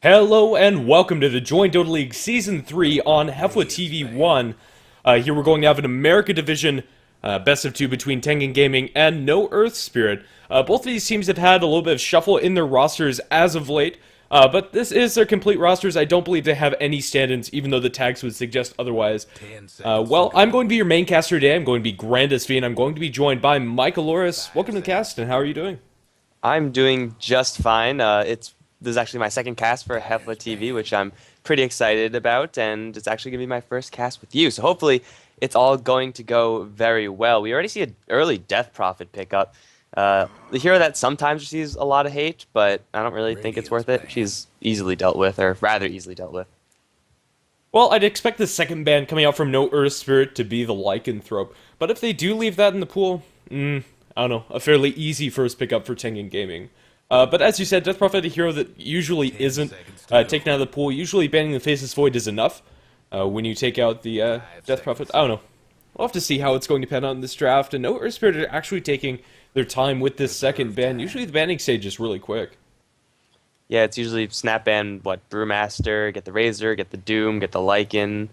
Hello and welcome to the Join Dota League Season 3 on HeflaTV 1. Here we're going to have an America Division best of 2 between Tengen Gaming and NoES Spirit. Both of these teams have had a little bit of shuffle in their rosters as of late, but this is their complete rosters. I don't believe they have any stand-ins, even though the tags would suggest otherwise. Well, I'm going to be your main caster today. I'm going to be Grandis V, and I'm going to be joined by Michael Loris. Welcome to the cast, and how are you doing? I'm doing just fine. This is actually my second cast for HeflaTV, which I'm pretty excited about, and it's actually going to be my first cast with you. So hopefully it's all going to go very well. We already see an early Death Prophet pickup. The hero that sometimes receives a lot of hate, but I don't really think it's worth it. She's easily dealt with, or rather easily dealt with. Well, I'd expect the second ban coming out from NoES Spirit to be the Lycanthrope, but if they do leave that in the pool, I don't know, a fairly easy first pickup for Tengen Gaming. But as you said, Death Prophet, a hero that usually isn't taken out of the pool. Usually banning the Faceless Void is enough when you take out the Death Prophet. I don't know. We'll have to see how it's going to pan out in this draft. And NoES Spirit are actually taking their time with this second ban. Usually the banning stage is really quick. Yeah, it's usually snap ban, Brewmaster, get the Razor, get the Doom, get the Lycan.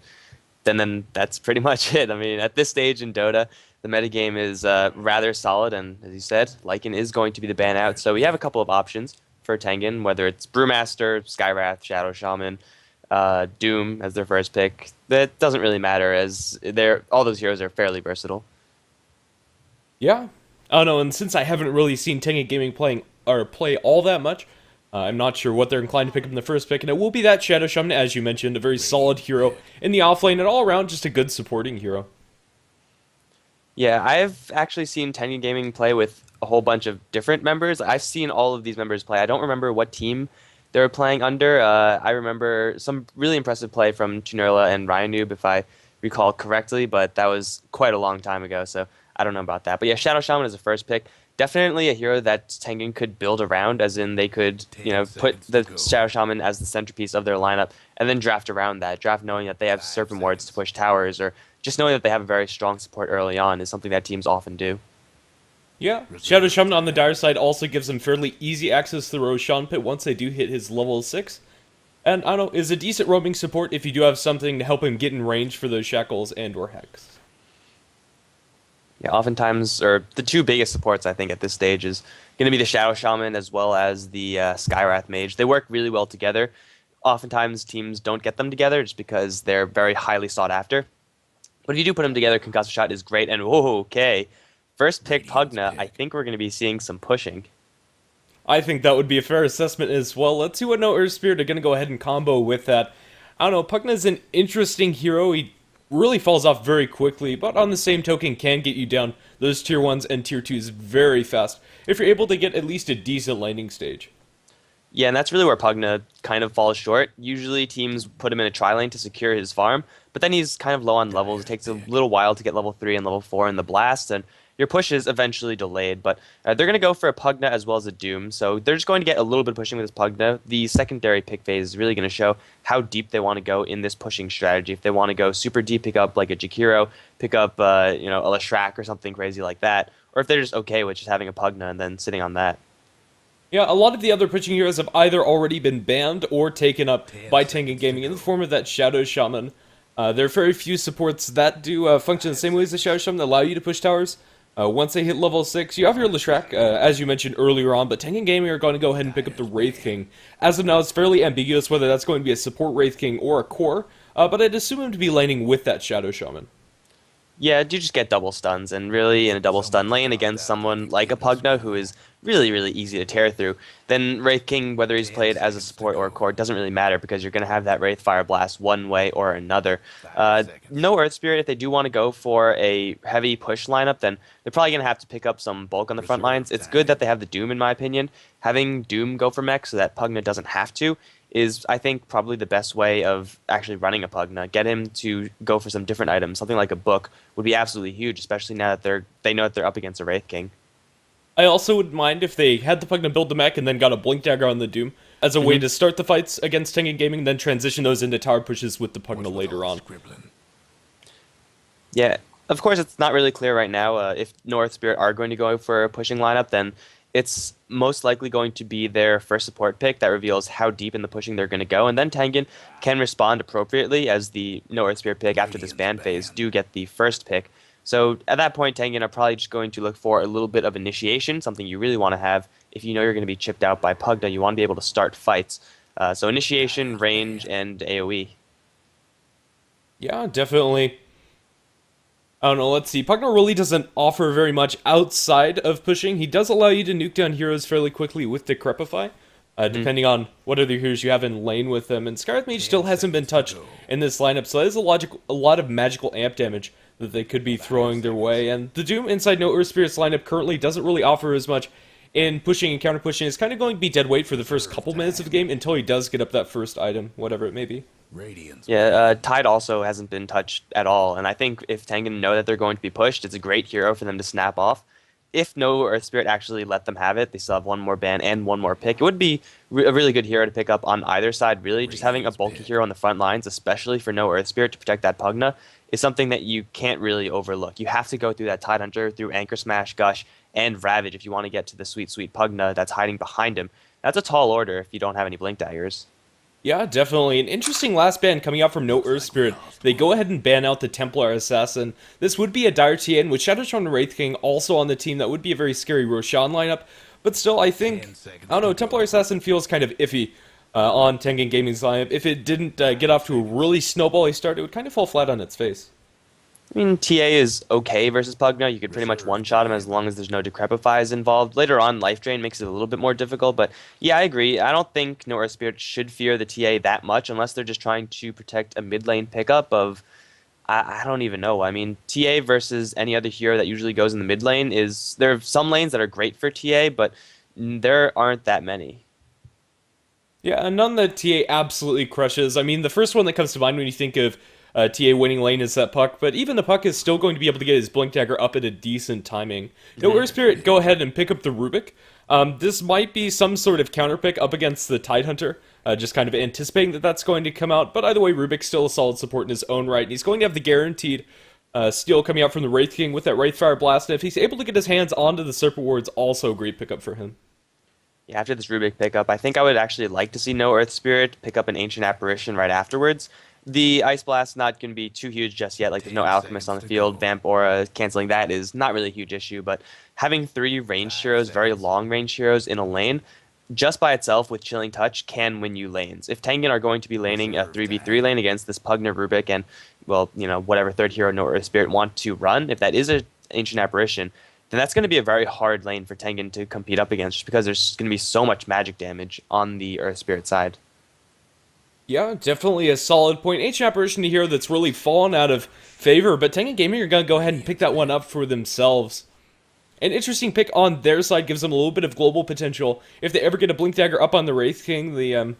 Then that's pretty much it. I mean, at this stage in Dota, the metagame is rather solid, and as you said, Lycan is going to be the ban out. So we have a couple of options for Tengen, whether it's Brewmaster, Skywrath, Shadow Shaman, Doom as their first pick. That doesn't really matter, as all those heroes are fairly versatile. Yeah. I don't know, and since I haven't really seen Tengen Gaming play all that much, I'm not sure what they're inclined to pick up in the first pick, and it will be that Shadow Shaman, as you mentioned, a very solid hero in the offlane, and all around just a good supporting hero. Yeah, I've actually seen Tengen Gaming play with a whole bunch of different members. I've seen all of these members play. I don't remember what team they were playing under. I remember some really impressive play from Tunerla and Ryanoob, if I recall correctly, but that was quite a long time ago, so I don't know about that. But yeah, Shadow Shaman is a first pick. Definitely a hero that Tengen could build around, as in they could, put the Shadow Shaman as the centerpiece of their lineup, and then draft around that. Draft knowing that they have Serpent Wards to push towers, or just knowing that they have a very strong support early on is something that teams often do. Yeah, Shadow Shaman on the dire side also gives them fairly easy access to the Roshan Pit once they do hit his level 6. And, I don't know, is a decent roaming support if you do have something to help him get in range for those Shackles and or Hex. Yeah, oftentimes, or the two biggest supports I think at this stage is going to be the Shadow Shaman as well as the Skywrath Mage. They work really well together. Oftentimes teams don't get them together just because they're very highly sought after. But if you do put them together, Concussive Shot is great. And whoa, okay, first pick Pugna, I think we're going to be seeing some pushing. I think that would be a fair assessment as well. Let's see what NoES Spirit are going to go ahead and combo with that. I don't know, Pugna's an interesting hero. He really falls off very quickly, but on the same token can get you down those tier 1s and tier 2s very fast if you're able to get at least a decent landing stage. Yeah, and that's really where Pugna kind of falls short. Usually teams put him in a tri-lane to secure his farm, but then he's kind of low on levels. It takes a little while to get level 3 and level 4 in the blast, and your push is eventually delayed. But they're going to go for a Pugna as well as a Doom, so they're just going to get a little bit of pushing with this Pugna. The secondary pick phase is really going to show how deep they want to go in this pushing strategy. If they want to go super deep, pick up like a Jakiro, pick up a Leshrac or something crazy like that, or if they're just okay with just having a Pugna and then sitting on that. Yeah, a lot of the other pushing heroes have either already been banned or taken up by Tengen Gaming in the form of that Shadow Shaman. There are very few supports that do function the same way as the Shadow Shaman that allow you to push towers. Once they hit level 6, you have your Leshrac, as you mentioned earlier on, but Tengen Gaming are going to go ahead and pick up the Wraith King. As of now, it's fairly ambiguous whether that's going to be a support Wraith King or a core, but I'd assume him to be laning with that Shadow Shaman. Yeah, you just get double stuns, and really in a double stun lane against someone like a Pugna who is really, really easy to tear through, then Wraith King, whether he's played as a support or a core, doesn't really matter because you're going to have that Wraith Fire Blast one way or another. NoES Spirit, if they do want to go for a heavy push lineup, then they're probably going to have to pick up some bulk on the front lines. It's good that they have the Doom, in my opinion. Having Doom go for mech so that Pugna doesn't have to is, I think, probably the best way of actually running a Pugna. Get him to go for some different items. Something like a book would be absolutely huge, especially now that they know that they're up against a Wraith King. I also wouldn't mind if they had the Pugna build the mech and then got a Blink Dagger on the Doom as a way to start the fights against Tengen Gaming, then transition those into tower pushes with the Pugna later on. Yeah, of course it's not really clear right now if NoES Spirit are going to go for a pushing lineup, then it's most likely going to be their first support pick that reveals how deep in the pushing they're going to go. And then Tengen can respond appropriately as the No Earth Spirit pick after this ban phase do get the first pick. So at that point, Tengen are probably just going to look for a little bit of initiation, something you really want to have. If you know you're going to be chipped out by Pugna, you want to be able to start fights. So initiation, range, and AoE. Yeah, definitely. I don't know, let's see. Pugna really doesn't offer very much outside of pushing. He does allow you to nuke down heroes fairly quickly with Decrepify, depending on what other heroes you have in lane with them. And Scarlet Mage still hasn't been touched in this lineup, so that is a lot of magical amp damage that they could be throwing their way. And the Doom inside No Earth Spirit's lineup currently doesn't really offer as much in pushing and counter pushing. It's kind of going to be dead weight for the first couple minutes of the game until he does get up that first item, whatever it may be. Yeah, Tide also hasn't been touched at all, and I think if Tengen know that they're going to be pushed, it's a great hero for them to snap off. If no Earth Spirit actually let them have it, they still have one more ban and one more pick. It would be a really good hero to pick up on either side, really. Just having a bulky hero on the front lines, especially for no Earth Spirit to protect that Pugna, is something that you can't really overlook. You have to go through that Tidehunter, through Anchor Smash, Gush, and Ravage if you want to get to the sweet, sweet Pugna that's hiding behind him. That's a tall order if you don't have any Blink Daggers. Yeah, definitely. An interesting last ban coming out from No Earth Spirit. They go ahead and ban out the Templar Assassin. This would be a dire TA, and with Shadowstorm and Wraith King also on the team, that would be a very scary Roshan lineup. But still, I think, I don't know, Templar Assassin feels kind of iffy on Tengen Gaming's lineup. If it didn't get off to a really snowbally start, it would kind of fall flat on its face. I mean, TA is okay versus Pugna. You could pretty much one-shot him as long as there's no Decrepifies involved. Later on, Life Drain makes it a little bit more difficult, but yeah, I agree. I don't think No Earth Spirit should fear the TA that much unless they're just trying to protect a mid-lane pickup of... I don't even know. I mean, TA versus any other hero that usually goes in the mid lane is... There are some lanes that are great for TA, but there aren't that many. Yeah, and none that TA absolutely crushes. I mean, the first one that comes to mind when you think of TA winning lane is that Puck, but even the Puck is still going to be able to get his Blink Dagger up at a decent timing. No Earth Spirit, go ahead and pick up the Rubik. This might be some sort of counter pick up against the Tidehunter, just kind of anticipating that that's going to come out, but either way, Rubik's still a solid support in his own right, and he's going to have the guaranteed steal coming out from the Wraith King with that Wraithfire Blast, and if he's able to get his hands onto the Serpent Ward's also a great pickup for him. Yeah, after this Rubik pickup, I think I would actually like to see No Earth Spirit pick up an Ancient Apparition right afterwards. The Ice Blast not going to be too huge just yet, like there's no Alchemist on the field, Vamp Aura, canceling that is not really a huge issue, but having 3 ranged heroes, very long range heroes in a lane, just by itself with Chilling Touch can win you lanes. If Tengen are going to be laning a 3v3 lane against this Pugna Rubik and, well, you know, whatever third hero No Earth Spirit want to run, if that is an Ancient Apparition, then that's going to be a very hard lane for Tengen to compete up against just because there's going to be so much magic damage on the Earth Spirit side. Yeah, definitely a solid point. Ancient Apparition, a hero that's really fallen out of favor, but Tengen Gaming are going to go ahead and pick that one up for themselves. An interesting pick on their side gives them a little bit of global potential. If they ever get a Blink Dagger up on the Wraith King, the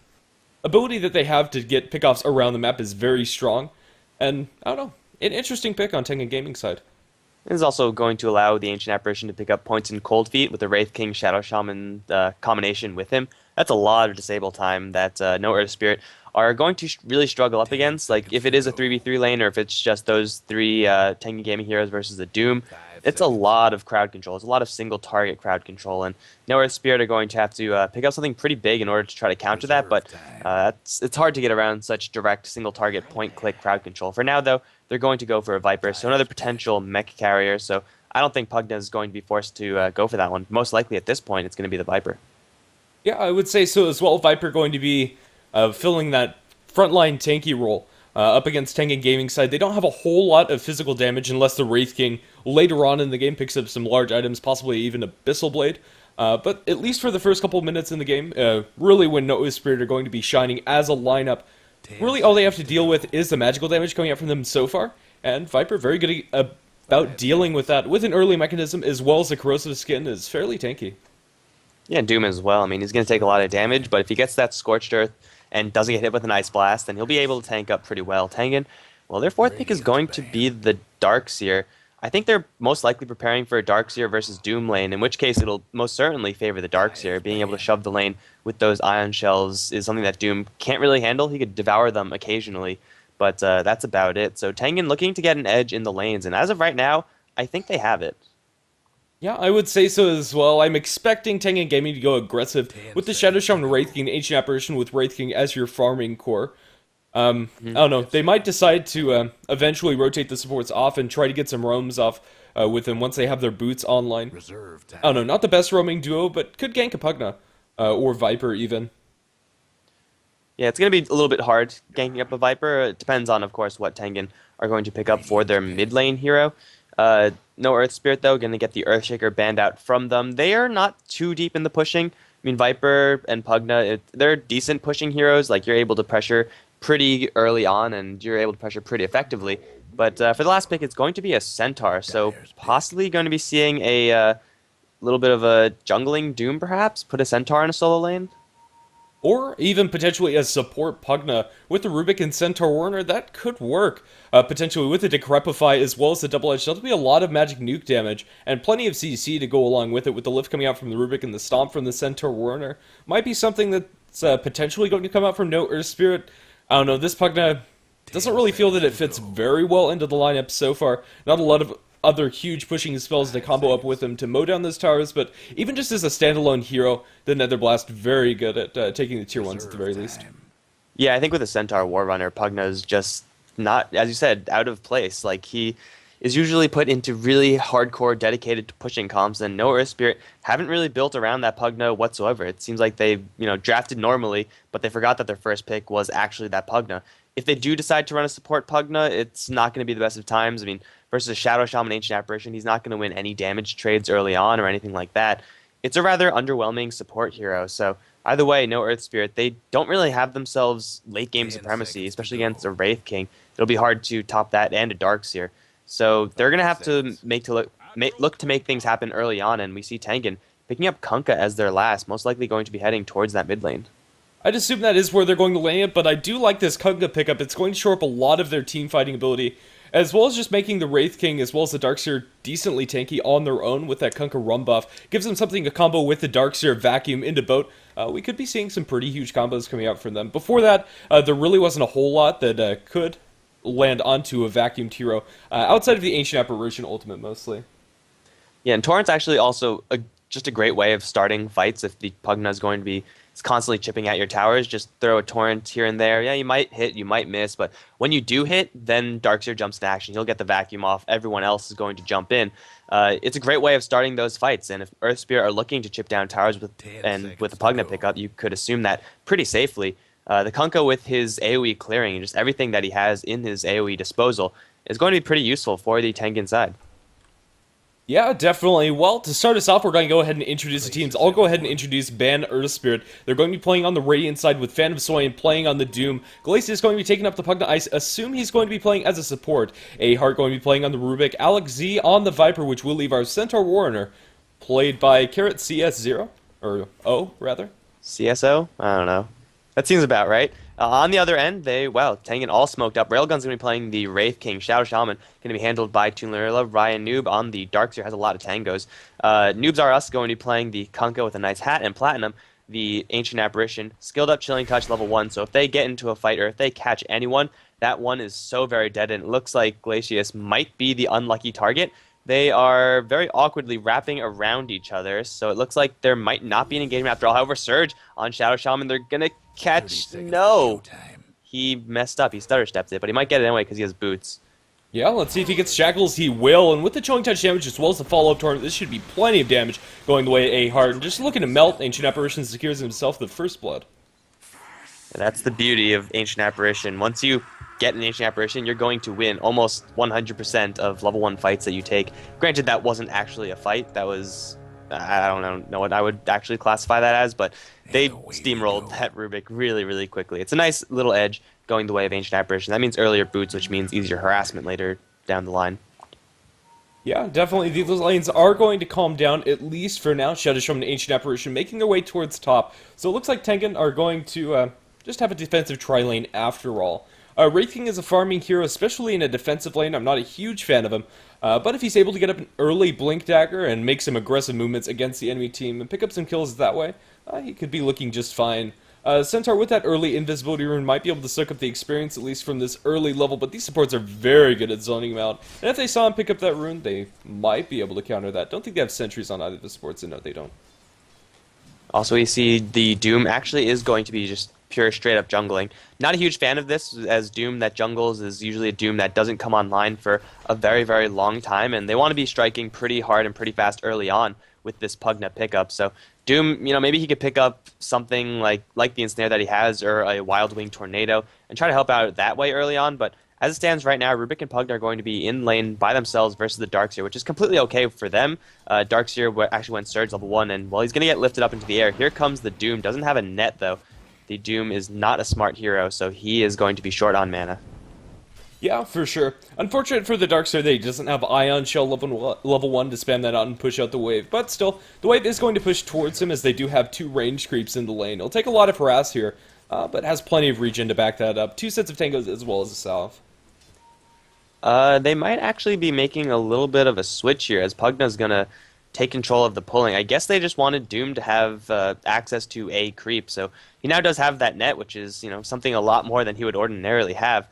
ability that they have to get pickoffs around the map is very strong. And, I don't know, an interesting pick on Tengen Gaming side. It is also going to allow the Ancient Apparition to pick up points in Cold Feet with the Wraith King Shadow Shaman combination with him. That's a lot of disable time that No Earth Spirit are going to really struggle up against. Like, if it is a 3v3 lane or if it's just those 3 Tengen Gaming heroes versus the Doom, it's a lot of crowd control. It's a lot of single target crowd control, and No Earth Spirit are going to have to pick up something pretty big in order to try to counter that, but it's hard to get around such direct single target point-click crowd control. For now, though, they're going to go for a Viper, so another potential mech carrier, so I don't think Pugna is going to be forced to go for that one. Most likely at this point, it's going to be the Viper. Yeah, I would say so as well. Viper going to be filling that frontline tanky role up against Tengen Gaming side. They don't have a whole lot of physical damage unless the Wraith King later on in the game picks up some large items, possibly even Abyssal Blade. But at least for the first couple of minutes in the game, really when NoES Spirit are going to be shining as a lineup, really all they have to deal with is the magical damage coming out from them so far. And Viper, very good about dealing with that with an early mechanism as well as the corrosive skin, is fairly tanky. Yeah, Doom as well. I mean, he's going to take a lot of damage, but if he gets that Scorched Earth and doesn't get hit with an Ice Blast, then he'll be able to tank up pretty well. Tengen, well, their 4th pick is going to be the Darkseer. I think they're most likely preparing for a Darkseer versus Doom lane, in which case it'll most certainly favor the Darkseer. Being able to shove the lane with those Ion Shells is something that Doom can't really handle. He could devour them occasionally, but that's about it. So Tengen looking to get an edge in the lanes, and as of right now, I think they have it. Yeah, I would say so as well. I'm expecting Tengen Gaming to go aggressive with the Shadow Shaman Wraith King Ancient Apparition with Wraith King as your farming core. I don't know. They might decide to eventually rotate the supports off and try to get some roams off with them once they have their boots online. I don't know. Not the best roaming duo, but could gank a Pugna or Viper even. Yeah, it's going to be a little bit hard ganking up a Viper. It depends on, of course, what Tengen are going to pick up for their mid lane hero. No Earth Spirit, though, going to get the Earthshaker banned out from them. They are not too deep in the pushing. I mean, Viper and Pugna, they're decent pushing heroes. Like, you're able to pressure pretty early on, and you're able to pressure pretty effectively. But for the last pick, it's going to be a Centaur, so possibly going to be seeing a little bit of a jungling Doom, perhaps? Put a Centaur in a solo lane? Or even potentially as support Pugna with the Rubik and Centaur Warner, that could work. Potentially with the Decrepify as well as the Double Edge, that'll be a lot of magic nuke damage, and plenty of CC to go along with it, with the lift coming out from the Rubik and the Stomp from the Centaur Warner. Might be something that's potentially going to come out from No Earth Spirit. I don't know, this Pugna doesn't really feel that it fits very well into the lineup so far. Not a lot of other huge pushing spells to combo up with him to mow down those towers, but even just as a standalone hero, the Nether Blast very good at taking the tier 1s at the very least. Yeah, I think with a Centaur Warrunner, Pugna's just not, as you said, out of place. Like, he is usually put into really hardcore, dedicated to pushing comps, and No Earth Spirit haven't really built around that Pugna whatsoever. It seems like they, drafted normally, but they forgot that their first pick was actually that Pugna. If they do decide to run a support Pugna, it's not going to be the best of times. I mean, versus a Shadow Shaman Ancient Apparition, he's not going to win any damage trades early on or anything like that. It's a rather underwhelming support hero, so either way, No Earth Spirit, they don't really have themselves late game supremacy, especially against a Wraith King. It'll be hard to top that and a Darkseer. So they're going to have to look to make things happen early on, and we see Tengen picking up Kunkka as their last, most likely going to be heading towards that mid lane. I'd assume that is where they're going to land it, but I do like this Kunkka pickup. It's going to shore up a lot of their team fighting ability, as well as just making the Wraith King as well as the Darkseer decently tanky on their own with that Kunkka Rum buff. Gives them something to combo with the Darkseer Vacuum into boat. We could be seeing some pretty huge combos coming out from them. Before that, there really wasn't a whole lot that could land onto a Vacuum hero, outside of the Ancient Apparition Ultimate mostly. Yeah, and Torrent's actually also just a great way of starting fights if the Pugna is going to be constantly chipping at your towers. Just throw a Torrent here and there. Yeah, you might hit, you might miss, but when you do hit, then Darkseer jumps into action. He'll get the vacuum off. Everyone else is going to jump in. It's a great way of starting those fights, and if Earth Spirit are looking to chip down towers with the Pugna pickup, you could assume that pretty safely. The Kunkka with his AoE clearing and just everything that he has in his AoE disposal is going to be pretty useful for the Tengen side. Yeah, definitely. Well, to start us off, we're going to go ahead and introduce the teams. I'll go ahead and introduce Ban Earth Spirit. They're going to be playing on the Radiant side with Phantom Soy and playing on the Doom. Glacier is going to be taking up the Pugna. I assume he's going to be playing as a support. Ahart going to be playing on the Rubik. Alex Z on the Viper, which will leave our Centaur Warner, played by Carrot CS0, or O, rather. CSO? I don't know. That seems about right. On the other end, Tengen all smoked up. Railgun's going to be playing the Wraith King. Shadow Shaman going to be handled by Toonlerilla. Ryan Noob on the Darkseer has a lot of tangos. Noobs Are Us going to be playing the Kunkka with a nice hat, and Platinum, the Ancient Apparition. Skilled up Chilling Touch level 1, so if they get into a fight or if they catch anyone, that one is so very dead, and it looks like Glacius might be the unlucky target. They are very awkwardly wrapping around each other, so it looks like there might not be an engagement after all. However, Surge on Shadow Shaman, they're going to catch... No! He messed up. He stutter stepped it, but he might get it anyway because he has boots. Yeah, let's see if he gets Shackles. He will, and with the Chilling Touch damage as well as the follow-up torrent, this should be plenty of damage going the way of Ahart. And just looking to melt, Ancient Apparition secures himself the first blood. And that's the beauty of Ancient Apparition. Once you get an Ancient Apparition, you're going to win almost 100% of level 1 fights that you take. Granted, that wasn't actually a fight. That was... I don't know what I would actually classify that as, but they steamrolled that Rubik really, really quickly. It's a nice little edge going the way of Ancient Apparition. That means earlier boots, which means easier harassment later down the line. Yeah, definitely. These lanes are going to calm down, at least for now. Shadow Shaman and Ancient Apparition making their way towards top. So it looks like Tengen are going to just have a defensive tri-lane after all. Wraith King is a farming hero, especially in a defensive lane. I'm not a huge fan of him. But if he's able to get up an early Blink Dagger and make some aggressive movements against the enemy team and pick up some kills that way, he could be looking just fine. Centaur with that early invisibility rune might be able to suck up the experience, at least from this early level, but these supports are very good at zoning him out. And if they saw him pick up that rune, they might be able to counter that. Don't think they have sentries on either of the supports, and no, they don't. Also, we see the Doom actually is going to be just pure straight up jungling. Not a huge fan of this, as Doom that jungles is usually a Doom that doesn't come online for a very, very long time, and they want to be striking pretty hard and pretty fast early on with this Pugna pickup. So Doom, maybe he could pick up something like the Ensnare that he has, or a Wild Wing Tornado, and try to help out that way early on, but as it stands right now, Rubik and Pugna are going to be in lane by themselves versus the Darkseer, which is completely okay for them. Darkseer actually went Surge level 1, and while he's going to get lifted up into the air, here comes the Doom. Doesn't have a net, though. The Doom is not a smart hero, so he is going to be short on mana. Yeah, for sure. Unfortunate for the Darkseer that he doesn't have Ion Shell level 1 to spam that out and push out the wave, but still, the wave is going to push towards him as they do have 2 range creeps in the lane. It'll take a lot of harass here, but has plenty of regen to back that up. 2 sets of tangos as well as a salve. They might actually be making a little bit of a switch here, as Pugna's going to take control of the pulling. I guess they just wanted Doom to have access to a creep, so he now does have that net, which is something a lot more than he would ordinarily have.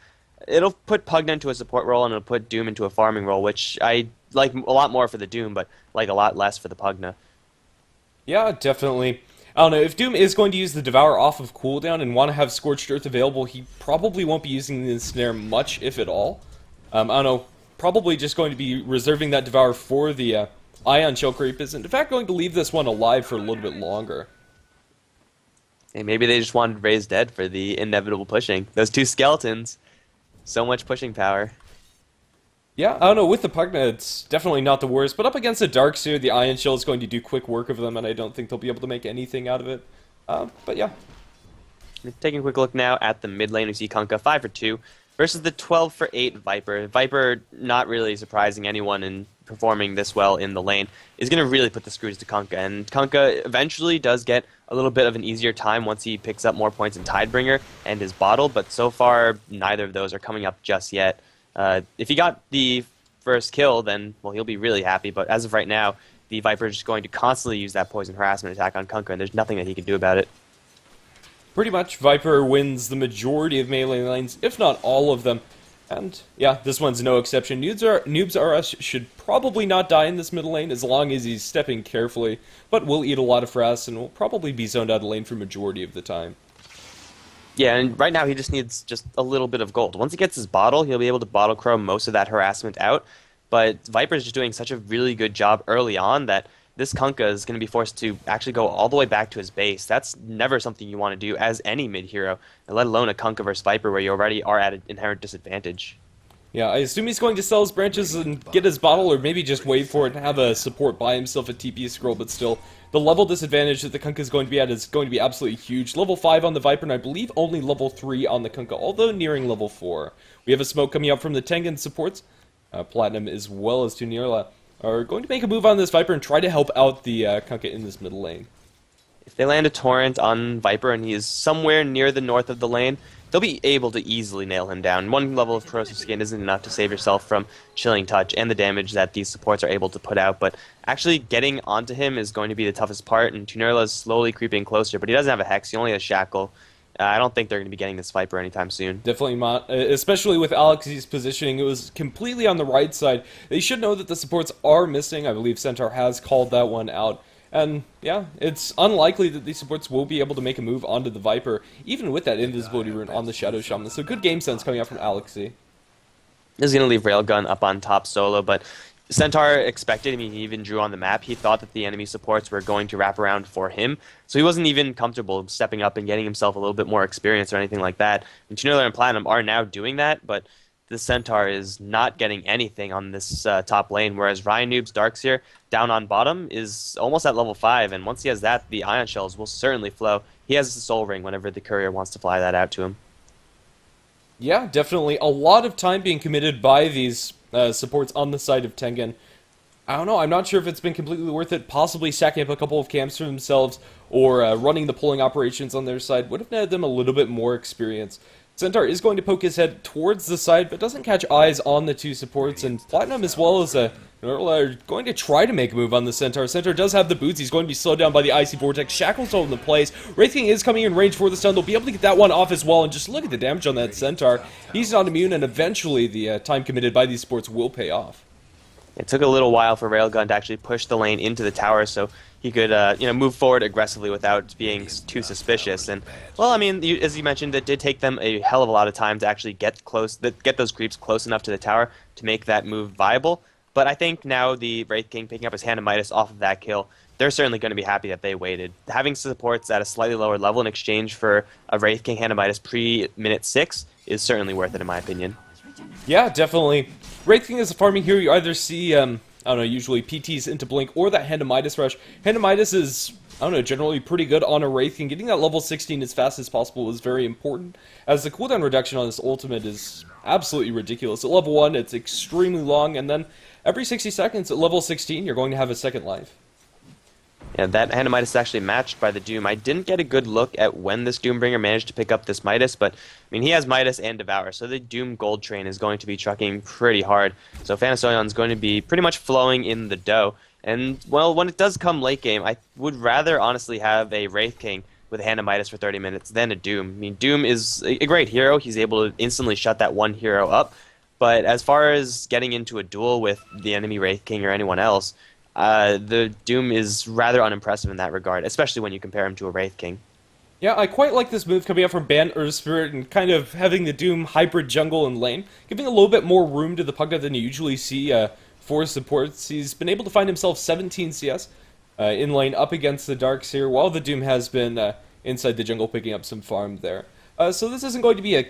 It'll put Pugna into a support role, and it'll put Doom into a farming role, which I like a lot more for the Doom, but like a lot less for the Pugna. Yeah, definitely. I don't know, if Doom is going to use the Devour off of cooldown and want to have Scorched Earth available, he probably won't be using the Snare much, if at all. I don't know, probably just going to be reserving that Devour for the Ion Shell creep, isn't in fact going to leave this one alive for a little bit longer. And maybe they just wanted to raise dead for the inevitable pushing. Those 2 skeletons, so much pushing power. Yeah, I don't know, with the Pugna, it's definitely not the worst, but up against the Darkseer, the Ion Shell is going to do quick work of them, and I don't think they'll be able to make anything out of it. But yeah. Taking a quick look now at the mid lane, we see Kunkka 5 for 2 versus the 12 for 8 Viper. Viper, not really surprising anyone in performing this well in the lane, is going to really put the screws to Kunkka, and Kunkka eventually does get a little bit of an easier time once he picks up more points in Tidebringer and his bottle, but so far neither of those are coming up just yet. If he got the first kill, then, well, he'll be really happy, but as of right now, the Viper is just going to constantly use that poison harassment attack on Kunkka, and there's nothing that he can do about it. Pretty much, Viper wins the majority of melee lanes, if not all of them. And yeah, this one's no exception. Noobs R Us should probably not die in this middle lane as long as he's stepping carefully, but will eat a lot of frass and will probably be zoned out of lane for majority of the time. Yeah, and right now he just needs just a little bit of gold. Once he gets his bottle, he'll be able to bottle crow most of that harassment out, but Viper's just doing such a really good job early on that this Kunkka is going to be forced to actually go all the way back to his base. That's never something you want to do as any mid-hero, let alone a Kunkka versus Viper where you already are at an inherent disadvantage. Yeah, I assume he's going to sell his branches and get his bottle, or maybe just wait for it and have a support buy himself a TP scroll, but still, the level disadvantage that the Kunkka is going to be at is going to be absolutely huge. Level 5 on the Viper, and I believe only level 3 on the Kunkka, although nearing level 4. We have a smoke coming up from the Tengen supports. Platinum as well as Tunirla are going to make a move on this Viper and try to help out the Kunkka in this middle lane. If they land a torrent on Viper and he is somewhere near the north of the lane, they'll be able to easily nail him down. One level of corrosive skin isn't enough to save yourself from chilling touch and the damage that these supports are able to put out, but actually getting onto him is going to be the toughest part, and Tunirla is slowly creeping closer, but he doesn't have a Hex, he only has Shackle. I don't think they're going to be getting this Viper anytime soon. Definitely not, especially with Alex's positioning. It was completely on the right side. They should know that the supports are missing. I believe Centaur has called that one out. And yeah, it's unlikely that these supports will be able to make a move onto the Viper, even with that invisibility rune on the Shadow Shaman. So good game sense coming out from Alexi. This is going to leave Railgun up on top solo, but Centaur expected, he even drew on the map, he thought that the enemy supports were going to wrap around for him, so he wasn't even comfortable stepping up and getting himself a little bit more experience or anything like that. And Tunirla and Platinum are now doing that, but the Centaur is not getting anything on this top lane, whereas Ryan Noob's Darkseer down on bottom is almost at level 5, and once he has that, the Ion Shells will certainly flow. He has the Soul Ring whenever the Courier wants to fly that out to him. Yeah, definitely. A lot of time being committed by these supports on the side of Tengen. I don't know, I'm not sure if it's been completely worth it. Possibly stacking up a couple of camps for themselves or running the pulling operations on their side would have netted them a little bit more experience. Centaur is going to poke his head towards the side, but doesn't catch eyes on the two supports, and Platinum as well as Nerla are going to try to make a move on the Centaur. Centaur does have the boots, he's going to be slowed down by the Icy Vortex, Shackles hold in place, Wraith King is coming in range for the stun, they'll be able to get that one off as well, and just look at the damage on that Centaur. He's not immune, and eventually the time committed by these supports will pay off. It took a little while for Railgun to actually push the lane into the tower, so he could, move forward aggressively without being too suspicious. And, well, I mean, as you mentioned, it did take them a hell of a lot of time to actually get those creeps close enough to the tower to make that move viable. But I think now the Wraith King picking up his Hand of Midas off of that kill, they're certainly going to be happy that they waited. Having supports at a slightly lower level in exchange for a Wraith King Hand of Midas pre-minute 6 is certainly worth it, in my opinion. Yeah, definitely. Wraith King is a farming hero. You either see, I don't know, usually PTs into Blink or that Hand of Midas rush. Hand of Midas is, I don't know, generally pretty good on a Wraith King. Getting that level 16 as fast as possible is very important, as the cooldown reduction on this ultimate is absolutely ridiculous. At level 1, it's extremely long, and then every 60 seconds at level 16, you're going to have a second life. Yeah, that Hand of Midas is actually matched by the Doom. I didn't get a good look at when this Doombringer managed to pick up this Midas, but, I mean, he has Midas and Devour, so the Doom gold train is going to be trucking pretty hard. So Fanasoyon's going to be pretty much flowing in the dough. And, well, when it does come late game, I would rather honestly have a Wraith King with a Hand of Midas for 30 minutes than a Doom. I mean, Doom is a great hero. He's able to instantly shut that one hero up. But as far as getting into a duel with the enemy Wraith King or anyone else, the Doom is rather unimpressive in that regard, especially when you compare him to a Wraith King. Yeah, I quite like this move coming out from Ban Earth Spirit and kind of having the Doom hybrid jungle and lane, giving a little bit more room to the Pugna than you usually see for supports. He's been able to find himself 17 CS in lane up against the Darks here, while the Doom has been inside the jungle picking up some farm there. So this isn't going to be a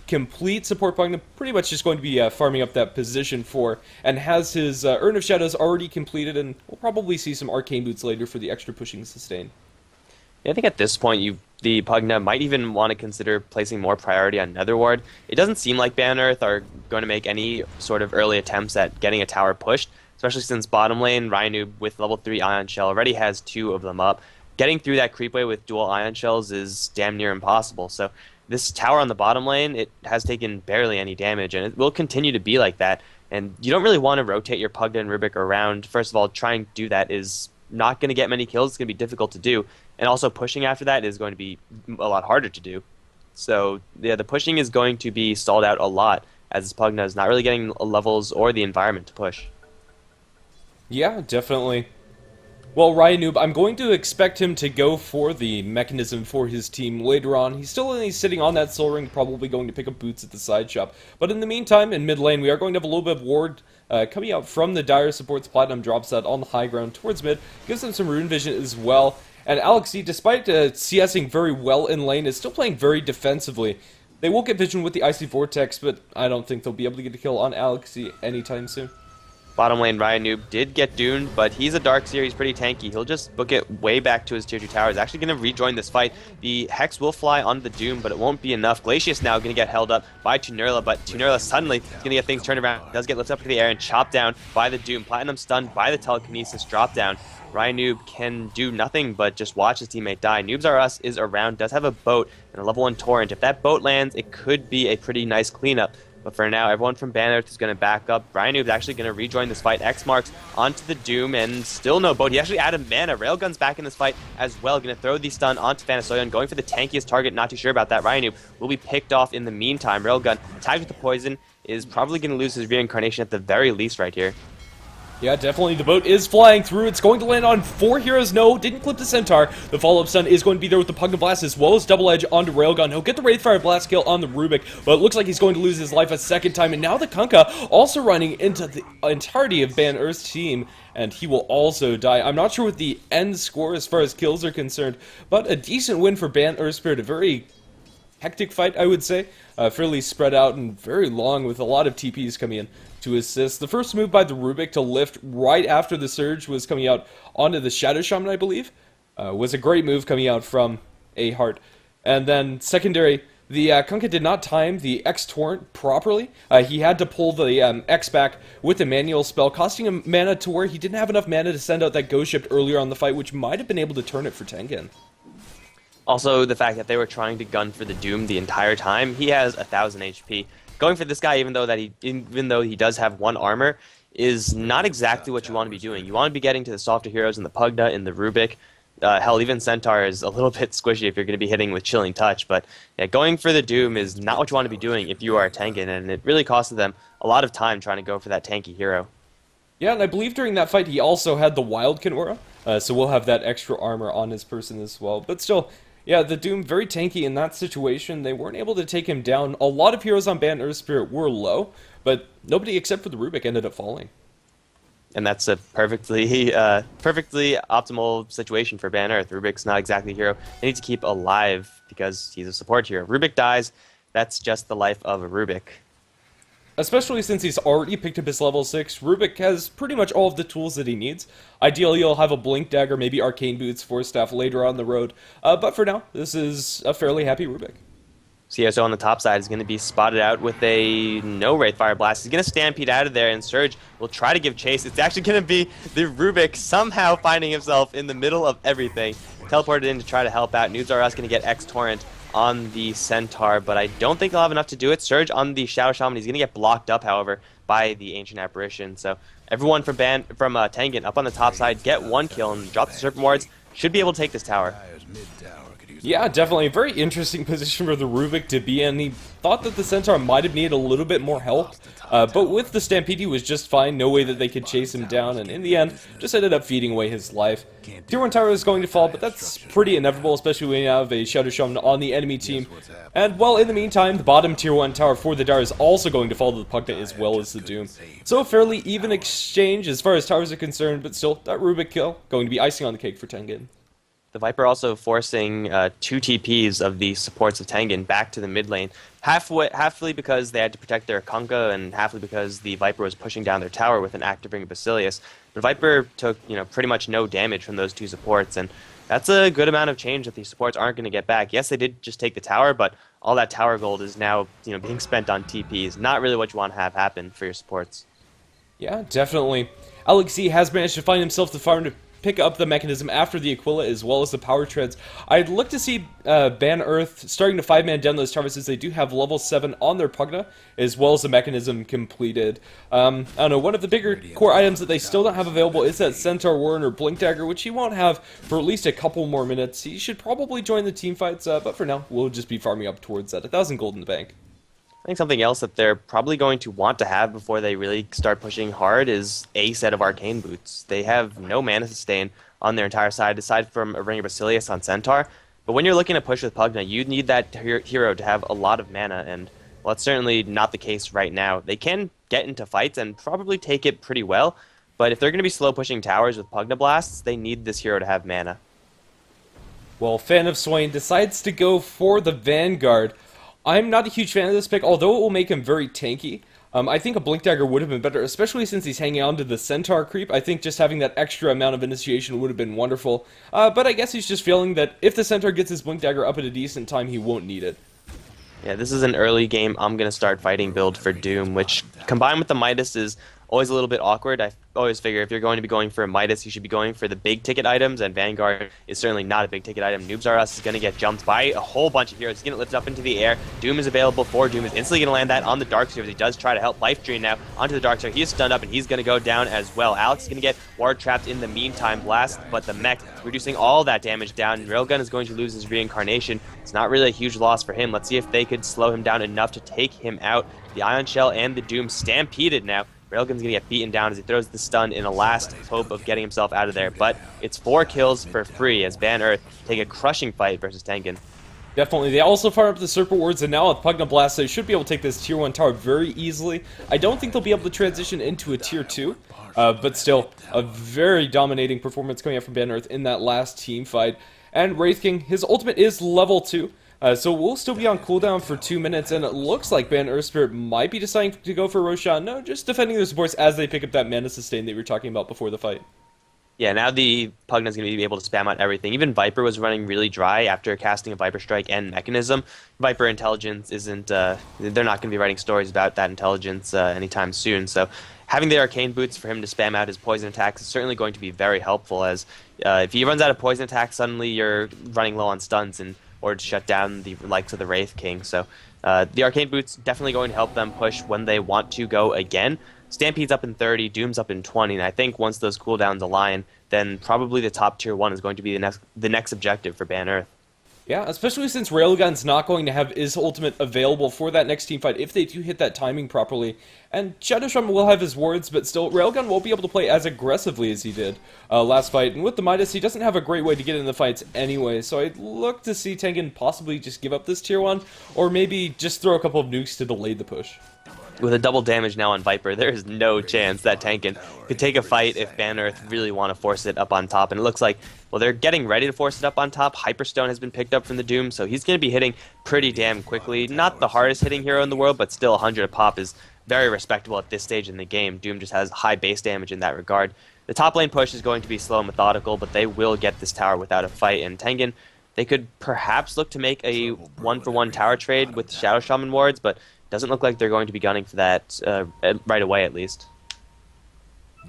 complete support Pugna, pretty much just going to be farming up that position for, and has his Urn of Shadows already completed, and we'll probably see some Arcane Boots later for the extra pushing sustain. Yeah, I think at this point, the Pugna might even want to consider placing more priority on Nether Ward. It doesn't seem like Ban Earth are going to make any sort of early attempts at getting a tower pushed, especially since bottom lane, Rhino with level 3 Ion Shell already has 2 of them up. Getting through that creepway with dual Ion Shells is damn near impossible, so this tower on the bottom lane, it has taken barely any damage, and it will continue to be like that. And you don't really want to rotate your Pugna and Rubik around. First of all, trying to do that is not going to get many kills. It's going to be difficult to do. And also pushing after that is going to be a lot harder to do. So yeah, the pushing is going to be stalled out a lot, as this Pugna is not really getting levels or the environment to push. Yeah, definitely. Well, Ryanoob, I'm going to expect him to go for the mechanism for his team later on. He's still only sitting on that soul ring, probably going to pick up boots at the side shop. But in the meantime, in mid lane, we are going to have a little bit of ward coming out from the Dire supports. Platinum drops that on the high ground towards mid, gives them some rune vision as well. And Alexi, despite CSing very well in lane, is still playing very defensively. They will get vision with the Icy Vortex, but I don't think they'll be able to get a kill on Alexi anytime soon. Bottom lane, Ryanoob did get doomed, but he's a Darkseer, he's pretty tanky. He'll just book it way back to his tier 2 tower. He's actually going to rejoin this fight. The Hex will fly onto the Doom, but it won't be enough. Glacius now going to get held up by Tunurla, but Tunurla suddenly is going to get things turned around. Does get lifted up to the air and chopped down by the Doom. Platinum stunned by the telekinesis drop down. Ryanoob can do nothing but just watch his teammate die. Noobs R Us is around, does have a boat and a level 1 torrent. If that boat lands, it could be a pretty nice cleanup. But for now, everyone from Ban Earth is going to back up. Ryanoob is actually going to rejoin this fight. X marks onto the Doom, and still no boat. He actually added mana. Railgun's back in this fight as well. Going to throw the stun onto Fanasoyon, going for the tankiest target. Not too sure about that. Ryanoob will be picked off in the meantime. Railgun, tagged with the poison, is probably going to lose his reincarnation at the very least right here. Yeah, definitely. The boat is flying through. It's going to land on 4 heroes. No, didn't clip the Centaur. The follow-up stun is going to be there with the Pugna Blast as well as Double Edge onto Railgun. He'll get the Wraithfire Blast kill on the Rubik, but it looks like he's going to lose his life a second time. And now the Kunkka also running into the entirety of Ban Earth's team, and he will also die. I'm not sure what the end score as far as kills are concerned, but a decent win for Ban Earth Spirit. A very hectic fight, I would say. Fairly spread out and very long with a lot of TPs coming in to assist. The first move by the Rubik to lift right after the surge was coming out onto the Shadow Shaman, I believe. Was a great move coming out from a Heart. And then secondary, the Kunkka did not time the X Torrent properly. He had to pull the X back with a manual spell, costing him mana to where he didn't have enough mana to send out that Ghost Ship earlier on the fight, which might have been able to turn it for Tengen. Also, the fact that they were trying to gun for the Doom the entire time, he has 1,000 HP. Going for this guy, even though he does have 1 armor, is not exactly what you want to be doing. You want to be getting to the softer heroes in the Pugna, in the Rubik. Hell, even Centaur is a little bit squishy if you're going to be hitting with Chilling Touch, but yeah, going for the Doom is not what you want to be doing if you are a Tengen, and it really costed them a lot of time trying to go for that tanky hero. Yeah, and I believe during that fight he also had the Wildkin aura, so we'll have that extra armor on his person as well. But still, yeah, the Doom, very tanky in that situation. They weren't able to take him down. A lot of heroes on Banned Earth Spirit were low, but nobody except for the Rubik ended up falling. And that's a perfectly optimal situation for Ban Earth. Rubik's not exactly a hero they need to keep alive because he's a support hero. Rubik dies, that's just the life of a Rubik. Especially since he's already picked up his level 6, Rubik has pretty much all of the tools that he needs. Ideally, he'll have a Blink Dagger, maybe Arcane Boots, Force Staff later on the road. But for now, this is a fairly happy Rubik. CSO on the top side is going to be spotted out with a no Wraith Fire Blast. He's going to stampede out of there, and Surge will try to give chase. It's actually going to be the Rubik somehow finding himself in the middle of everything. Teleported in to try to help out. Noobs R Us going to get X Torrent on the Centaur, but I don't think he'll have enough to do it. Surge on the Shadow Shaman. He's going to get blocked up, however, by the Ancient Apparition. So everyone from Tengen up on the top side, get 1 kill and drop the Serpent Wards. Should be able to take this tower. Yeah, definitely. A very interesting position for the Rubik to be in. He thought that the Centaur might have needed a little bit more help, but with the Stampede he was just fine. No way that they could chase him down, and in the end, just ended up feeding away his life. Tier 1 tower is going to fall, but that's pretty inevitable, especially when you have a Shadow Shaman on the enemy team. And, well, in the meantime, the bottom Tier 1 tower for the Dire is also going to fall to the Pugna as well as the Doom. So a fairly even exchange as far as towers are concerned, but still, that Rubik kill going to be icing on the cake for Tengen. The Viper also forcing 2 TPs of the supports of Tengen back to the mid lane, halfly because they had to protect their Kunkka, and halfly because the Viper was pushing down their tower with an active Ring of Basilius. But Viper took pretty much no damage from those 2 supports, and that's a good amount of change that these supports aren't going to get back. Yes, they did just take the tower, but all that tower gold is now being spent on TPs. Not really what you want to have happen for your supports. Yeah, definitely. Alex Z has managed to find himself the farm to pick up the mechanism after the Aquila as well as the power treads. I'd look to see Ban Earth starting to 5-man down those towers as they do have level 7 on their Pugna as well as the mechanism completed. I don't know, one of the bigger core items that they still don't have available is that Centaur Warren or Blink Dagger, which he won't have for at least a couple more minutes. He should probably join the team fights, but for now, we'll just be farming up towards that 1,000 gold in the bank. I think something else that they're probably going to want to have before they really start pushing hard is a set of Arcane Boots. They have no mana sustain on their entire side, aside from a Ring of Basilius on Centaur. But when you're looking to push with Pugna, you need that hero to have a lot of mana, and well, that's certainly not the case right now. They can get into fights and probably take it pretty well, but if they're going to be slow pushing towers with Pugna Blasts, they need this hero to have mana. Well, Fan of Swain decides to go for the Vanguard. I'm not a huge fan of this pick, although it will make him very tanky. I think a Blink Dagger would have been better, especially since he's hanging on to the Centaur creep. I think just having that extra amount of initiation would have been wonderful. But I guess he's just feeling that if the Centaur gets his Blink Dagger up at a decent time, he won't need it. Yeah, this is an early game I'm going to start fighting build for Doom, which combined with the Midas is always a little bit awkward. I always figure if you're going to be going for a Midas, you should be going for the big ticket items, and Vanguard is certainly not a big ticket item. Noobs R Us is going to get jumped by a whole bunch of heroes. He's going to lift up into the air. Doom is available for Doom. Is instantly going to land that on the Darkseer as he does try to help Life Drain now onto the Darkseer. He is stunned up, and he's going to go down as well. Alex is going to get ward trapped in the meantime blast, but the mech reducing all that damage down. Railgun is going to lose his reincarnation. It's not really a huge loss for him. Let's see if they could slow him down enough to take him out. The Ion Shell and the Doom stampeded now. Railgun's going to get beaten down as he throws the stun in a last hope of getting himself out of there. But it's 4 kills for free as Ban Earth take a crushing fight versus Tengen. Definitely. They also fire up the Serpent Wards, and now with Pugna Blast, they should be able to take this Tier 1 tower very easily. I don't think they'll be able to transition into a Tier 2, but still, a very dominating performance coming out from Ban Earth in that last team fight. And Wraith King, his ultimate is level 2. So we'll still be on cooldown for 2 minutes, and it looks like Ban Earth Spirit might be deciding to go for Roshan. No, just defending their supports as they pick up that mana sustain that we were talking about before the fight. Yeah, now the Pugna's going to be able to spam out everything. Even Viper was running really dry after casting a Viper Strike and Mechanism. Viper Intelligence isn't, they're not going to be writing stories about that intelligence anytime soon. So having the arcane boots for him to spam out his poison attacks is certainly going to be very helpful, as if he runs out of poison attacks, suddenly you're running low on stuns in order to shut down the likes of the Wraith King. So the arcane boots definitely going to help them push when they want to go again. Stampede's up in 30, Doom's up in 20, and I think once those cooldowns align, then probably the top tier 1 is going to be the next objective for Ban Earth. Yeah, especially since Railgun's not going to have his ultimate available for that next team fight if they do hit that timing properly. And Shadowshaman will have his wards, but still, Railgun won't be able to play as aggressively as he did last fight. And with the Midas, he doesn't have a great way to get in the fights anyway, so I'd look to see Tengen possibly just give up this tier 1, or maybe just throw a couple of nukes to delay the push. With a double damage now on Viper, there is no chance that Tengen could take a fight if Ban Earth really want to force it up on top. And it looks like, well, they're getting ready to force it up on top. Hyperstone has been picked up from the Doom, so he's going to be hitting pretty damn quickly. Not the hardest hitting hero in the world, but still 100 a pop is very respectable at this stage in the game. Doom just has high base damage in that regard. The top lane push is going to be slow and methodical, but they will get this tower without a fight. And Tengen, they could perhaps look to make a 1-for-1 tower trade with Shadow Shaman wards, but doesn't look like they're going to be gunning for that right away, at least.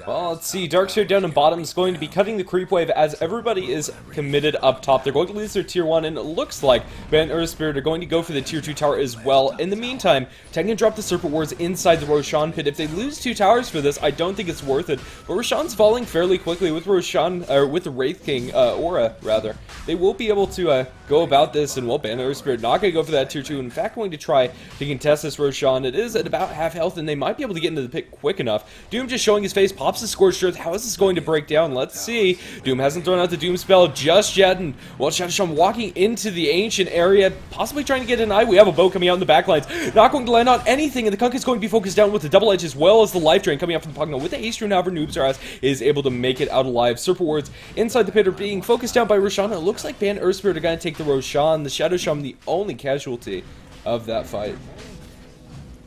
Well, let's see. Darkseer down in bottom is going to be cutting the creep wave as everybody is committed up top. They're going to lose their tier 1, and it looks like Ban Earth Spirit are going to go for the tier 2 tower as well. In the meantime, Tengen dropped the Serpent Wards inside the Roshan pit. If they lose 2 towers for this, I don't think it's worth it. But Roshan's falling fairly quickly with Roshan, or with the Wraith King, Aura, rather. They will be able to go about this, and well, Ban Earth Spirit not going to go for that tier 2. In fact, going to try to contest this Roshan. It is at about half health, and they might be able to get into the pit quick enough. Doom just showing his face, pops the Scorched Earth. How is this going to break down? Let's see. Doom hasn't thrown out the Doom spell just yet, and well, Shadowshaman walking into the ancient area, possibly trying to get an eye. We have a bow coming out in the backlines, not going to land on anything, and the Kunk is going to be focused down with the double edge as well as the life drain coming up from the Pugno with the haste rune. However, Noobsaraz is able to make it out alive. Serpent Wards inside the pit are being focused down by Roshan. It looks like Ban Earth Spirit are going to take the Roshan. The Shadowshaman the only casualty of that fight.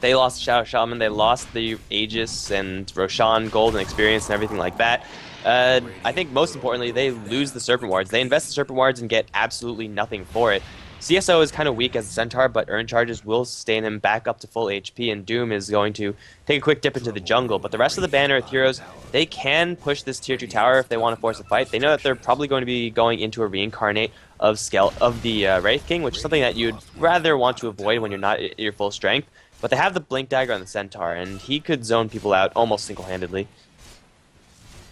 They lost Shadow Shaman, they lost the Aegis and Roshan, gold and experience and everything like that. I think most importantly, they lose the Serpent Wards. They invest the Serpent Wards and get absolutely nothing for it. CSO is kind of weak as a Centaur, but Earn Charges will sustain him back up to full HP, and Doom is going to take a quick dip into the jungle. But the rest of the Ban Earth heroes, they can push this tier 2 tower if they want to force a fight. They know that they're probably going to be going into a reincarnate of the Wraith King, which is something that you'd rather want to avoid when you're not at your full strength. But they have the Blink Dagger on the Centaur, and he could zone people out almost single-handedly.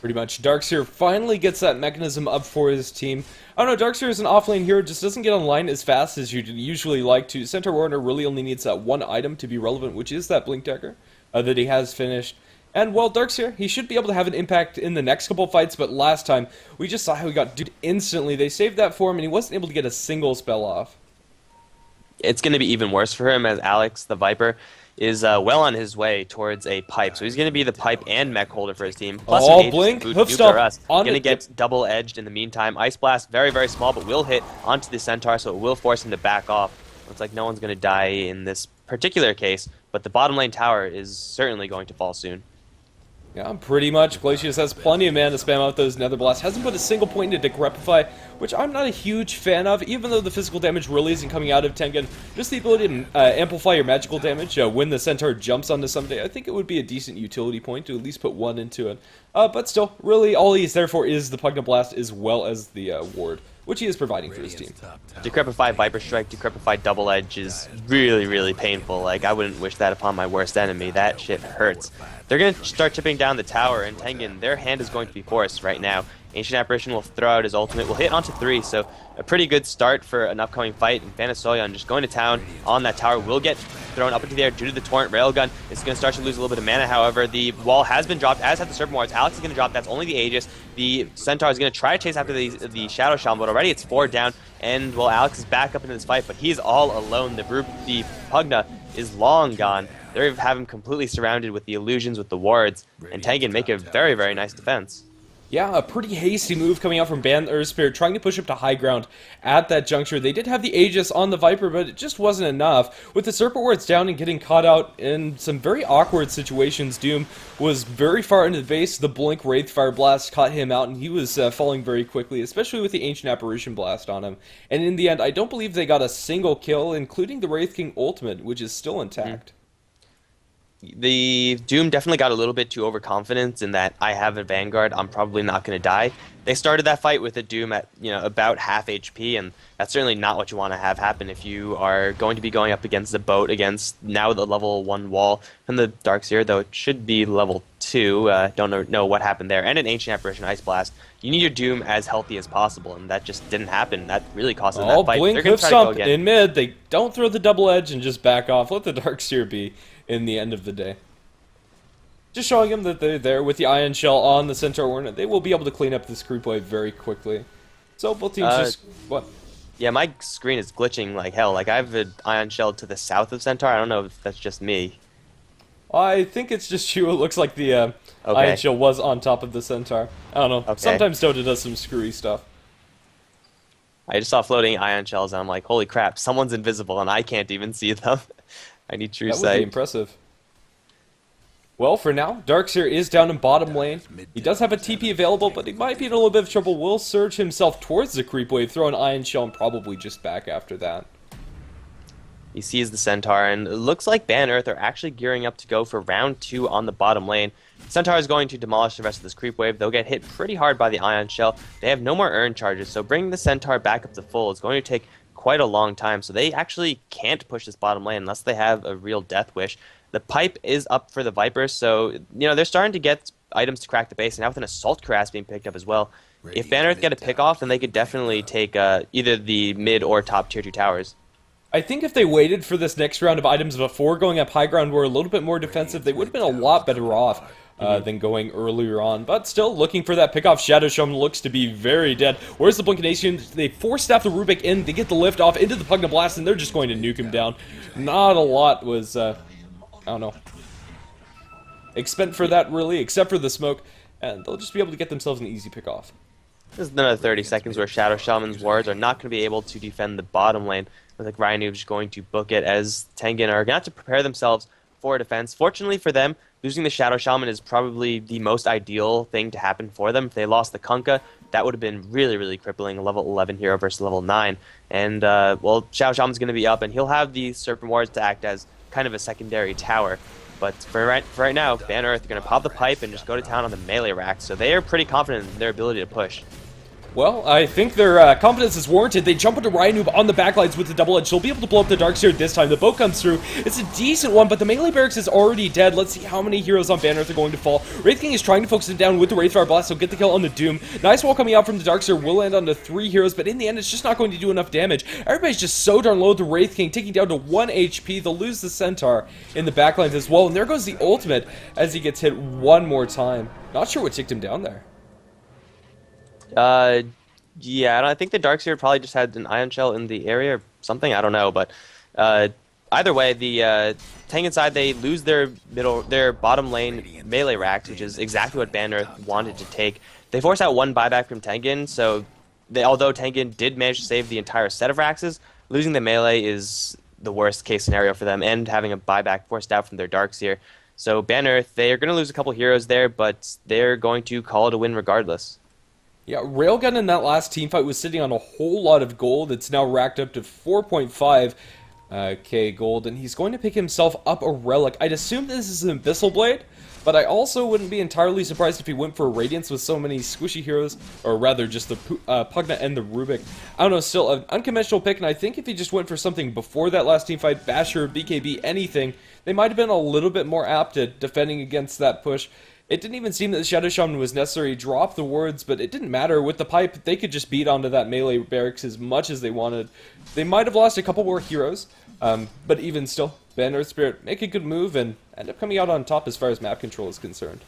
Pretty much. Darkseer finally gets that mechanism up for his team. I don't know, Darkseer is an offlane hero, just doesn't get online as fast as you'd usually like to. Centaur Warrior really only needs that one item to be relevant, which is that Blink Dagger that he has finished. And, well, Darkseer, he should be able to have an impact in the next couple fights, but last time, we just saw how he got duped instantly. They saved that for him, and he wasn't able to get a single spell off. It's going to be even worse for him as Alex, the Viper, is well on his way towards a pipe. So he's going to be the pipe and mech holder for his team. Plus an Blink, Aegis hoof boot stop for us. on Going to it. get double-edged in the meantime. Ice Blast, very, very small, but will hit onto the Centaur, so it will force him to back off. Looks like no one's going to die in this particular case, but the bottom lane tower is certainly going to fall soon. Yeah, pretty much. Glacius has plenty of mana to spam out those Nether Blasts. Hasn't put a single point into Decrepify, which I'm not a huge fan of, even though the physical damage really isn't coming out of Tengen. Just the ability to amplify your magical damage when the Centaur jumps onto somebody, I think it would be a decent utility point to at least put one into it. But still, really, all he's there for is the Pugna Blast as well as the ward, which he is providing for his team. Decrepify Viper Strike, Decrepify Double Edge is really, really painful. Like, I wouldn't wish that upon my worst enemy. That shit hurts. They're going to start chipping down the tower, and Tengen, their hand is going to be forced right now. Ancient Apparition will throw out his ultimate, will hit onto 3, so a pretty good start for an upcoming fight. And Thanasoyan just going to town on that tower will get thrown up into the air due to the Torrent Railgun. It's going to start to lose a little bit of mana, however. The wall has been dropped, as have the Serpent Wards. Alex is going to drop, that's only the Aegis. The Centaur is going to try to chase after the Shadow Shaman, but already it's 4 down, and, well, Alex is back up into this fight, but he's all alone. The Pugna is long gone. They have him completely surrounded with the illusions, with the wards, and Tengen make a very, very nice defense. Yeah, a pretty hasty move coming out from Ban Earth Spirit, trying to push up to high ground at that juncture. They did have the Aegis on the Viper, but it just wasn't enough. With the Serpent Wards down and getting caught out in some very awkward situations, Doom was very far into the base. The Blink Wraith Fire Blast caught him out, and he was falling very quickly, especially with the Ancient Apparition Blast on him. And in the end, I don't believe they got a single kill, including the Wraith King ultimate, which is still intact. The Doom definitely got a little bit too overconfident in that I have a Vanguard, I'm probably not going to die. They started that fight with a Doom at, about half HP, and that's certainly not what you want to have happen if you are going to be going up against a boat, against now the level 1 wall and the Darkseer, though it should be level 2. Don't know what happened there. And an Ancient Apparition Ice Blast. You need your Doom as healthy as possible, and that just didn't happen. That really cost them that fight. Blink, They're going Hoof to try to go Stomp again. in mid. They don't throw the double edge and just back off. Let the Darkseer be in the end of the day. Just showing them that they're there with the Ion Shell on the Centaur Warden. They will be able to clean up this creep wave very quickly. So both teams just... What? Yeah, my screen is glitching like hell. Like, I have an Ion Shell to the south of Centaur. I don't know if that's just me. I think it's just you. It looks like the Ion Shell was on top of the Centaur. I don't know. Okay. Sometimes Dota does some screwy stuff. I just saw floating Ion Shells, and I'm like, holy crap, someone's invisible, and I can't even see them. I need true That would be sight. impressive. Well, for now, Darkseer is down in bottom lane. He does have a TP available, but he might be in a little bit of trouble. Will surge himself towards the creep wave, throw an Ion Shell, and probably just back after that. He sees the Centaur, and it looks like Ban Earth are actually gearing up to go for round 2 on the bottom lane. Centaur is going to demolish the rest of this creep wave. They'll get hit pretty hard by the Ion Shell. They have no more Urn charges, so bringing the Centaur back up to full is going to take quite a long time. So they actually can't push this bottom lane unless they have a real death wish. The pipe is up for the Vipers, so they're starting to get items to crack the base, and now with an Assault Cuirass being picked up as well. If Ban Earth get a pick off, then they could definitely take either the mid or top tier 2 towers. I think if they waited for this next round of items before going up high ground, were a little bit more defensive, they would have been a lot better off than going earlier on. But still, looking for that pickoff. Shadow Shaman looks to be very dead. Where's the Blinkination? They force staff the Rubik in, they get the lift off into the Pugna Blast, and they're just going to nuke him down. Not a lot was, I don't know, expend for that really, except for the smoke, and they'll just be able to get themselves an easy pickoff. This is another 30 seconds where Shadow Shaman's wards are not going to be able to defend the bottom lane. Looks like Ryan Noob's going to book it, as Tengen are going to have to prepare themselves for a defense. Fortunately for them, losing the Shadow Shaman is probably the most ideal thing to happen for them. If they lost the Kunkka, that would have been really, really crippling, a level 11 hero versus level 9. And, well, Shadow Shaman's going to be up, and he'll have the Serpent Wards to act as kind of a secondary tower. But for right now, Ban Earth are going to pop the pipe and just go to town on the melee rack, so they are pretty confident in their ability to push. Well, I think their confidence is warranted. They jump into Ryanoob on the backlines with the double edge. She'll be able to blow up the Darkseer this time. The boat comes through. It's a decent one, but the melee barracks is already dead. Let's see how many heroes on Ban Earth are going to fall. Wraith King is trying to focus him down with the Wraithfire Blast. He'll get the kill on the Doom. Nice wall coming out from the Darkseer will land onto 3 heroes, but in the end, it's just not going to do enough damage. Everybody's just so darn low. The Wraith King taking down to 1 HP. They'll lose the Centaur in the backlines as well. And there goes the ultimate as he gets hit one more time. Not sure what ticked him down there. Yeah, I think the Darkseer probably just had an Ion Shell in the area or something. I don't know, but either way, the Tengen side, they lose their bottom lane melee racks, which is exactly what Ban Earth wanted to take. They force out 1 buyback from Tengen, so although Tengen did manage to save the entire set of racks, losing the melee is the worst case scenario for them, and having a buyback forced out from their Darkseer. So Ban Earth, they are going to lose a couple heroes there, but they're going to call it a win regardless. Yeah, Railgun in that last team fight was sitting on a whole lot of gold. It's now racked up to 4.5 K gold, and he's going to pick himself up a relic. I'd assume this is an Abyssal Blade, but I also wouldn't be entirely surprised if he went for Radiance with so many squishy heroes, or rather just the Pugna and the Rubik. I don't know, still an unconventional pick, and I think if he just went for something before that last team fight, Basher, BKB, anything, they might have been a little bit more apt at defending against that push. It didn't even seem that the Shadow Shaman was necessary. Drop the wards, but it didn't matter. With the pipe, they could just beat onto that melee barracks as much as they wanted. They might have lost a couple more heroes, but even still, Ban Earth Spirit make a good move and end up coming out on top as far as map control is concerned.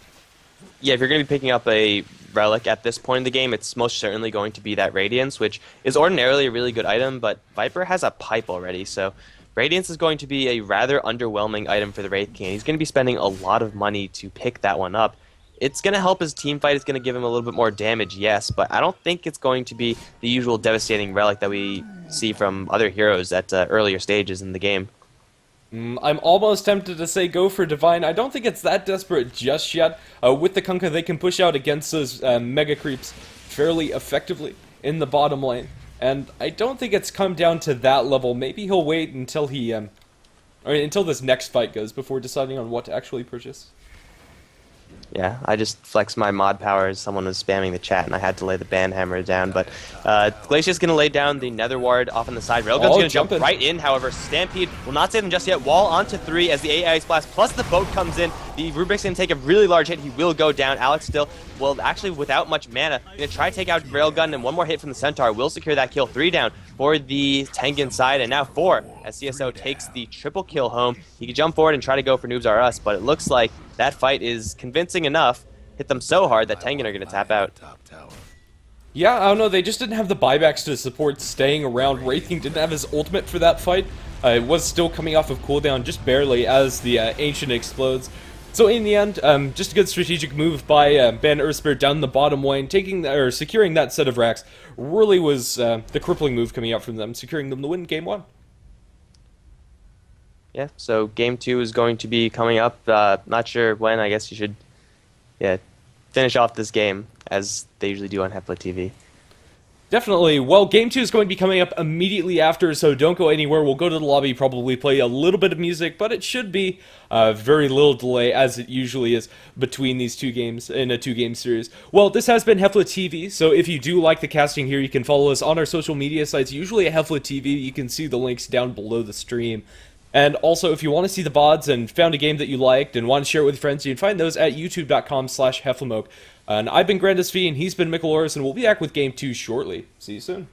Yeah, if you're going to be picking up a relic at this point in the game, it's most certainly going to be that Radiance, which is ordinarily a really good item, but Viper has a pipe already, so Radiance is going to be a rather underwhelming item for the Wraith King. He's going to be spending a lot of money to pick that one up. It's going to help his team fight. It's going to give him a little bit more damage, yes, but I don't think it's going to be the usual devastating relic that we see from other heroes at earlier stages in the game. I'm almost tempted to say go for Divine. I don't think it's that desperate just yet. With the Kunkka, they can push out against those mega creeps fairly effectively in the bottom lane. And I don't think it's come down to that level. Maybe he'll wait until he I mean, until this next fight goes before deciding on what to actually purchase. Yeah, I just flexed my mod power as someone was spamming the chat, and I had to lay the ban hammer down. But Glacier's going to lay down the Nether Ward off on the side. Railgun's going to jump right in. However, Stampede will not save him just yet. Wall onto 3 as the AI Blast plus the boat comes in. The Rubik's going to take a really large hit. He will go down. Alex still, well, actually without much mana, going to try to take out Railgun, and one more hit from the Centaur will secure that kill. 3 down for the Tengen side, and now 4 as CSO takes the triple kill home. He can jump forward and try to go for Noobs R Us, but it looks like that fight is convincing enough, hit them so hard that Tengen are going to tap out. Yeah, I don't know, they just didn't have the buybacks to support staying around. Wraith King didn't have his ultimate for that fight. It was still coming off of cooldown just barely as the Ancient explodes. So in the end, just a good strategic move by Ban Earthspirit down the bottom lane, securing that set of racks. Really was the crippling move coming out from them, securing them the win game 1. Yeah, so game 2 is going to be coming up. Not sure when. I guess you should, finish off this game as they usually do on HeflaTV. Definitely. Well, game 2 is going to be coming up immediately after, so don't go anywhere. We'll go to the lobby, probably play a little bit of music, but it should be very little delay, as it usually is between these two games in a 2-game series. Well, this has been HeflaTV, so if you do like the casting here, you can follow us on our social media sites, usually at HeflaTV. You can see the links down below the stream. And also, if you want to see the VODs and found a game that you liked and want to share it with friends, you can find those at youtube.com/HeflaMoke. And I've been GrandusV, and he's been Mikaloris, and we'll be back with Game 2 shortly. See you soon.